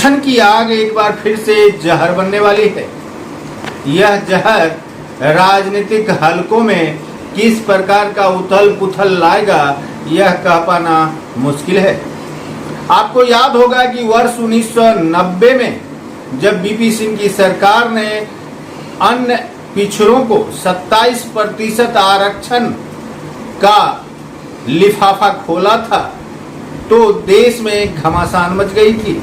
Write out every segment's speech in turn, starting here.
आरक्षण की आग एक बार फिर से जहर बनने वाली है। यह जहर राजनीतिक हलकों में किस प्रकार का उथल पुथल लाएगा, यह कह पाना मुश्किल है। आपको याद होगा कि वर्ष 1990 में जब बीपी सिंह की सरकार ने अन्य पिछड़ों को 27% आरक्षण का लिफाफा खोला था तो देश में घमासान मच गई थी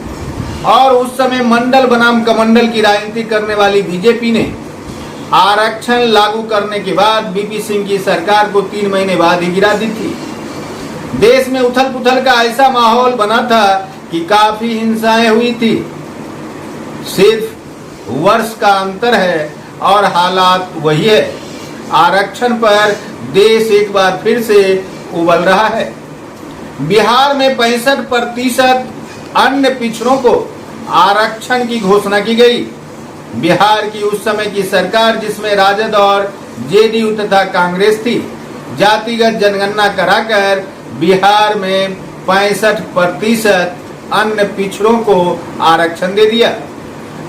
और उस समय मंडल बनाम कमंडल की राजनीति करने वाली बीजेपी ने आरक्षण लागू करने के बाद बीपी सिंह की सरकार को 3 महीने बाद ही गिरा दी थी। देश में उथल पुथल का ऐसा माहौल बना था कि काफी हिंसाएं हुई थी। सिर्फ वर्ष का अंतर है और हालात वही है। आरक्षण पर देश एक बार फिर से उबल रहा है। बिहार में 65% अन्य पिछड़ों को आरक्षण की घोषणा की गई। बिहार की उस समय की सरकार, जिसमें राजद और जेडीयू तथा कांग्रेस थी, जातिगत जनगणना कराकर बिहार में 65% अन्य पिछड़ों को आरक्षण दे दिया।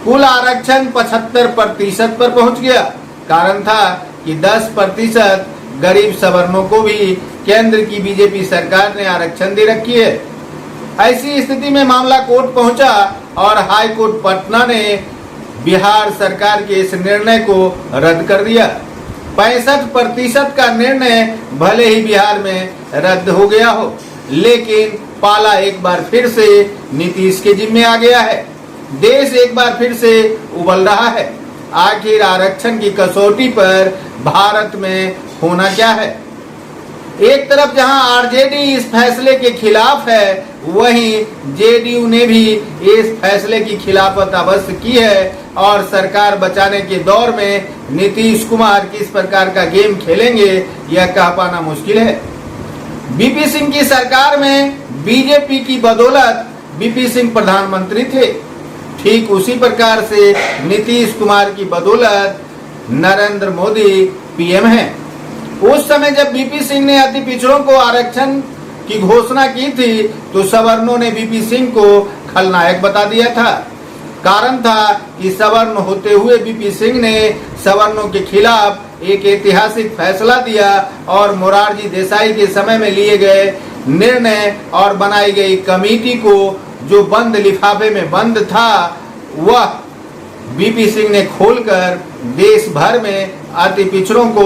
कुल आरक्षण 75% पर पहुंच गया। कारण था कि 10% गरीब सवर्णों को भी केंद्र की बीजेपी सरकार ने आरक्षण दे रखी है। ऐसी स्थिति में मामला कोर्ट पहुंचा और हाई कोर्ट पटना ने बिहार सरकार के इस निर्णय को रद्द कर दिया। 65% का निर्णय भले ही बिहार में रद्द हो गया हो, लेकिन पाला एक बार फिर से नीतीश के जिम्मे आ गया है। देश एक बार फिर से उबल रहा है। आखिर आरक्षण की कसौटी पर भारत में होना क्या है? एक तरफ जहां आरजेडी इस फैसले के खिलाफ है, वहीं जेडीयू ने भी इस फैसले की खिलाफत अवश्य की है और सरकार बचाने के दौर में नीतीश कुमार किस प्रकार का गेम खेलेंगे, यह कह पाना मुश्किल है। बीपी सिंह की सरकार में बीजेपी की बदौलत बीपी सिंह प्रधानमंत्री थे। ठीक उसी प्रकार से नीतीश कुमार की बदौलत नरेंद्र मोदी पीएम हैं। उस समय जब बीपी सिंह ने अति पिछड़ों को आरक्षण की घोषणा की थी तो सवर्णों ने बीपी सिंह को खलनायक बता दिया था। कारण था कि सवर्ण होते हुए बीपी सिंह ने सवर्णों के खिलाफ एक ऐतिहासिक फैसला दिया और मोरारजी देसाई के समय में लिए गए निर्णय और बनाई गई कमेटी को, जो बंद लिफाफे में बंद था, वह बीपी सिंह ने खोलकर देश भर में अति पिछड़ों को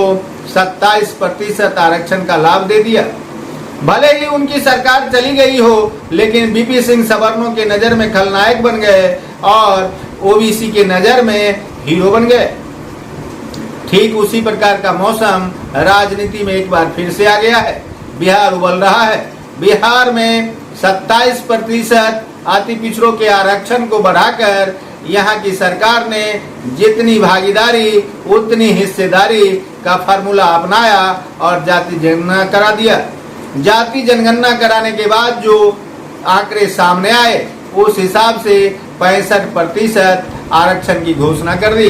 27% आरक्षण का लाभ दे दिया। भले ही उनकी सरकार चली गई हो, लेकिन बीपी सिंह सवर्णों के नजर में खलनायक बन गए और ओबीसी के नजर में हीरो बन गए। ठीक उसी प्रकार का मौसम राजनीति में एक बार फिर से आ गया है। बिहार उबल रहा है। बिहार में 27% अति पिछड़ों के आरक्षण को बढ़ाकर यहाँ की सरकार ने जितनी भागीदारी उतनी हिस्सेदारी का फार्मूला अपनाया और जाति जनगणना करा दिया। जाति जनगणना कराने के बाद जो आंकड़े सामने आए, उस हिसाब से 65% आरक्षण की घोषणा कर दी।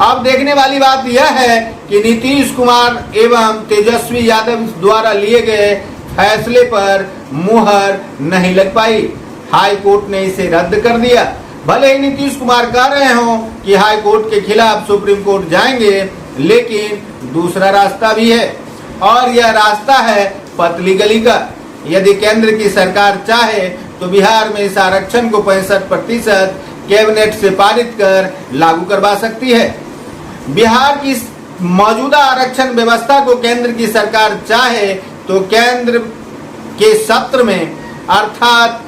अब देखने वाली बात यह है कि नीतीश कुमार एवं तेजस्वी यादव द्वारा लिए गए फैसले पर मुहर नहीं लग पाई। हाई कोर्ट ने इसे रद्द कर दिया। भले ही नीतीश कुमार कह रहे हों कि हाई कोर्ट के खिलाफ सुप्रीम कोर्ट जाएंगे, लेकिन दूसरा रास्ता भी है और यह रास्ता है पतली गली का। यदि केंद्र की सरकार चाहे तो बिहार में इस आरक्षण को 65% कैबिनेट से पारित कर लागू करवा सकती है। बिहार की मौजूदा आरक्षण व्यवस्था को केंद्र की सरकार चाहे तो केंद्र के सत्र में, अर्थात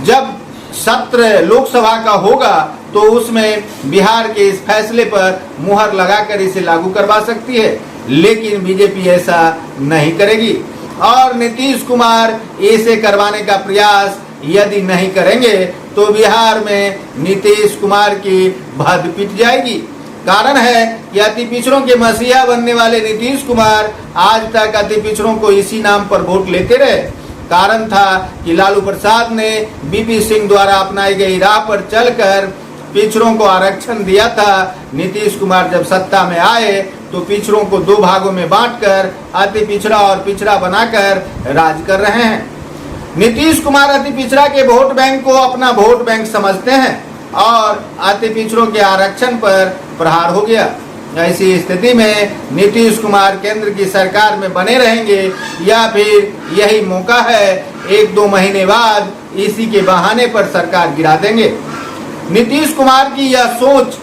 जब सत्र लोकसभा का होगा, तो उसमें बिहार के इस फैसले पर मुहर लगाकर इसे लागू करवा सकती है। लेकिन बीजेपी ऐसा नहीं करेगी और नीतीश कुमार इसे करवाने का प्रयास यदि नहीं करेंगे तो बिहार में नीतीश कुमार की भद्द पिट जाएगी। कारण है कि अति पिछड़ों के मसीहा बनने वाले नीतीश कुमार आज तक अति पिछड़ों को इसी नाम पर वोट लेते रहे। कारण था कि लालू प्रसाद ने बीपी सिंह द्वारा अपनाई गई राह पर चलकर पिछड़ों को आरक्षण दिया था। नीतीश कुमार जब सत्ता में आए तो पिछड़ों को 2 भागों में बांटकर अति पिछड़ा और पिछड़ा बनाकर राज कर रहे हैं। नीतीश कुमार अति पिछड़ा के वोट बैंक को अपना वोट बैंक समझते हैं और अति पिछड़ों के आरक्षण पर प्रहार हो गया। ऐसी स्थिति में नीतीश कुमार केंद्र की सरकार में बने रहेंगे या फिर यही मौका है 1-2 महीने बाद इसी के बहाने पर सरकार गिरा देंगे। नीतीश कुमार की यह सोच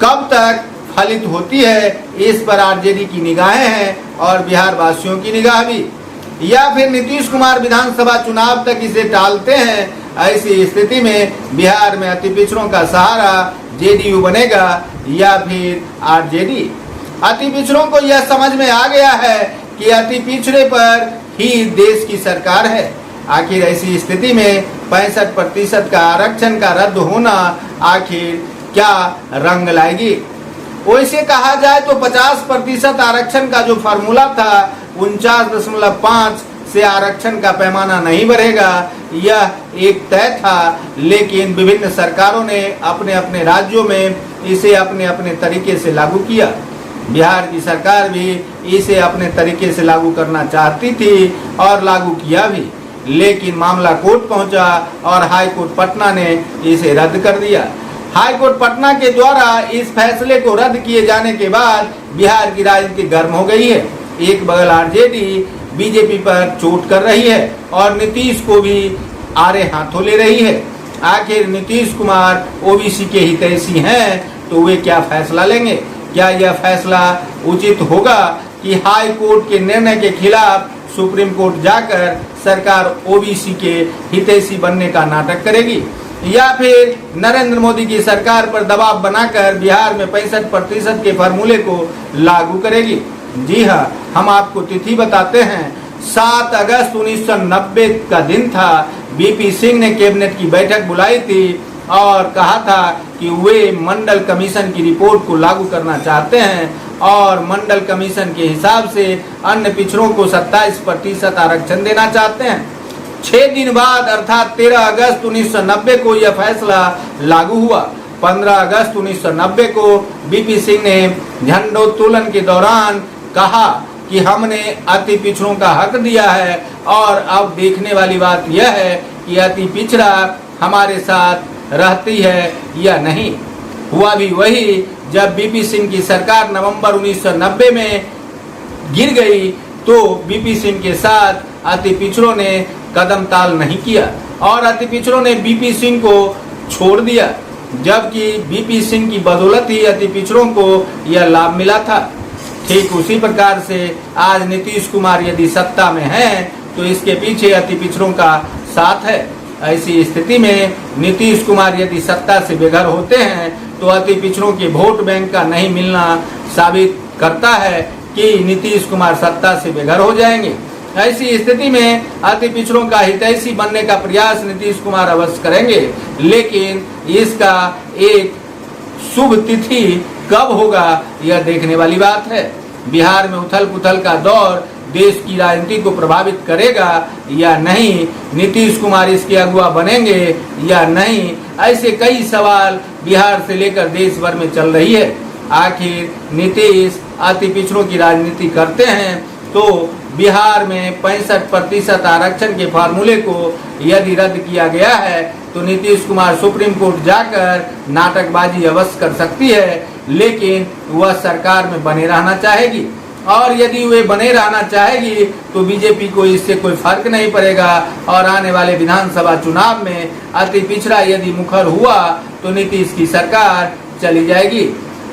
कब तक फलित होती है, इस पर आरजेडी की निगाहें हैं और बिहार वासियों की निगाह भी। या फिर नीतीश कुमार विधानसभा चुनाव तक इसे टालते हैं। ऐसी स्थिति में बिहार में अति पिछड़ों का सहारा जेडीयू बनेगा या फिर आरजेडी। अति पिछड़ों को यह समझ में आ गया है कि अति पिछड़े पर ही देश की सरकार है। आखिर ऐसी स्थिति में 65% का आरक्षण का रद्द होना आखिर क्या रंग लाएगी। वैसे कहा जाए तो 50% आरक्षण का जो फार्मूला था 49.5 से आरक्षण का पैमाना नहीं बढ़ेगा, यह एक तय था। लेकिन विभिन्न सरकारों ने अपने अपने राज्यों में इसे अपने अपने तरीके से लागू किया। बिहार की सरकार भी इसे अपने तरीके से लागू करना चाहती थी और लागू किया भी, लेकिन मामला कोर्ट पहुंचा और हाई कोर्ट पटना ने इसे रद्द कर दिया। हाई कोर्ट पटना के द्वारा इस फैसले को रद्द किए जाने के बाद बिहार की राजनीति गर्म हो गई है। एक बगल आरजेडी बीजेपी पर चोट कर रही है और नीतीश को भी आड़े हाथों ले रही है। आखिर नीतीश कुमार ओबीसी के हितैषी हैं तो वे क्या फैसला लेंगे? क्या यह फैसला उचित होगा कि हाई कोर्ट के निर्णय के खिलाफ सुप्रीम कोर्ट जाकर सरकार ओबीसी के हितैषी बनने का नाटक करेगी, या फिर नरेंद्र मोदी की सरकार पर दबाव बनाकर बिहार में 65% के फार्मूले को लागू करेगी? जी हाँ, हम आपको तिथि बताते हैं। 7 अगस्त 1990 का दिन था। बीपी सिंह ने कैबिनेट की बैठक बुलाई थी और कहा था कि वे मंडल कमीशन की रिपोर्ट को लागू करना चाहते हैं और मंडल कमीशन के हिसाब से अन्य पिछड़ों को 27% आरक्षण देना चाहते हैं। 6 दिन बाद अर्थात 13 अगस्त 1990 को यह फैसला लागू हुआ। 15 अगस्त 1990 को बीपी सिंह ने झंडोत्तोलन के दौरान कहा कि हमने अति पिछड़ों का हक दिया है और अब देखने वाली बात यह है कि अति पिछड़ा हमारे साथ रहती है या नहीं। हुआ भी वही, जब बीपी सिंह की सरकार नवंबर 1990 में गिर गई तो बीपी सिंह के साथ अति पिछड़ों ने कदम ताल नहीं किया और अति पिछड़ों ने बीपी सिंह को छोड़ दिया, जबकि बीपी सिंह की बदौलत ही अति पिछड़ों को यह लाभ मिला था। ठीक उसी प्रकार से आज नीतीश कुमार यदि सत्ता में हैं तो इसके पीछे अति पिछड़ों का साथ है। ऐसी स्थिति में नीतीश कुमार यदि सत्ता से बेघर होते हैं तो अति पिछड़ों के वोट बैंक का नहीं मिलना साबित करता है कि नीतीश कुमार सत्ता से बेघर हो जाएंगे। ऐसी स्थिति में अति पिछड़ों का हितैषी बनने का प्रयास नीतीश कुमार अवश्य करेंगे, लेकिन इसका एक शुभ तिथि कब होगा यह देखने वाली बात है। बिहार में उथल पुथल का दौर देश की राजनीति को प्रभावित करेगा या नहीं, नीतीश कुमार इसके अगुवा बनेंगे या नहीं, ऐसे कई सवाल बिहार से लेकर देश भर में चल रही है। आखिर नीतीश अति पिछड़ों की राजनीति करते हैं तो बिहार में 65% आरक्षण के फार्मूले को यदि रद्द किया गया है तो नीतीश कुमार सुप्रीम कोर्ट जाकर नाटकबाजी अवश्य कर सकती है, लेकिन वह सरकार में बने रहना चाहेगी और यदि वे बने रहना चाहेगी तो बीजेपी को इससे कोई फर्क नहीं पड़ेगा और आने वाले विधानसभा चुनाव में अति पिछड़ा यदि मुखर हुआ तो नीतीश की सरकार चली जाएगी।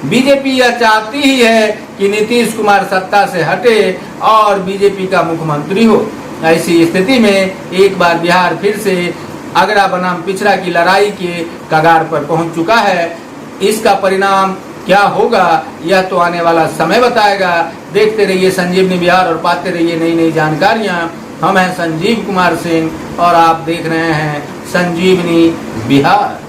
बीजेपी यह चाहती ही है कि नीतीश कुमार सत्ता से हटे और बीजेपी का मुख्यमंत्री हो। ऐसी स्थिति में एक बार बिहार फिर से अगड़ा बनाम पिछड़ा की लड़ाई के कगार पर पहुंच चुका है। इसका परिणाम क्या होगा यह तो आने वाला समय बताएगा। देखते रहिए संजीवनी बिहार और पाते रहिए नई नई जानकारियां। हम हैं संजीव कुमार सिंह और आप देख रहे हैं संजीवनी बिहार।